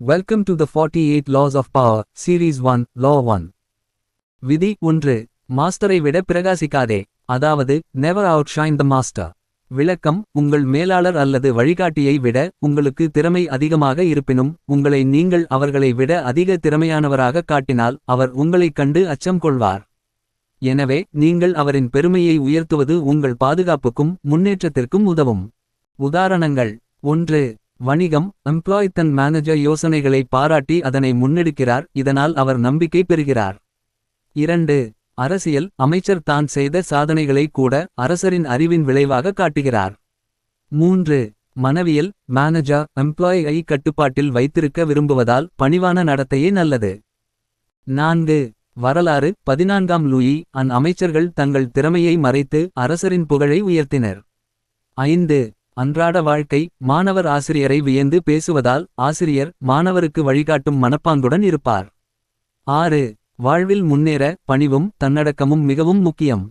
Welcome to the 48 Laws of Power, Series 1, Law 1. விதி 1. மாஸ்டரை விட பிரகாசிக்காதே. அதாவது never outshine the master. விளக்கம்: உங்கள் மேலாளர் அல்லது வழிகாட்டியை விட உங்களுக்கு திறமை அதிகமாக இருப்பினும் உங்களை நீங்கள் அவர்களை விட அதிக திறமையானவராக காட்டினால் அவர் உங்களைக் கண்டு அச்சம் கொள்வார். எனவே நீங்கள் அவரின் பெருமையை உயர்த்துவது உங்கள் பாதுகாப்புக்கும் முன்னேற்றத்திற்கும் உதவும். உதாரணங்கள்: 1. வணிகம்: எம்ப்ளாய் தன் மேனேஜர் யோசனைகளை பாராட்டி அதனை முன்னெடுக்கிறார், இதனால் அவர் நம்பிக்கை பெறுகிறார். 2. அரசியல்: அமைச்சர் தான் செய்த சாதனைகளை கூட அரசரின் அறிவின் விளைவாக காட்டுகிறார். 3. மனவியல்: மேனேஜர் எம்ப்ளாயை கட்டுப்பாட்டில் வைத்திருக்க விரும்புவதால் பணிவான நடத்தையே நல்லது. 4. வரலாறு: 14ஆம் லூயி அன் அமைச்சர்கள் தங்கள் திறமையை மறைத்து அரசரின் புகழை உயர்த்தினர். 5. அன்றாட வாழ்க்கை: மாணவர் ஆசிரியரை வியந்து பேசுவதால் ஆசிரியர் மாணவருக்கு வழிகாட்டும் மனப்பாங்குடன் இருப்பார். 6. வாழ்வில் முன்னேற பணிவும் தன்னடக்கமும் மிகவும் முக்கியம்.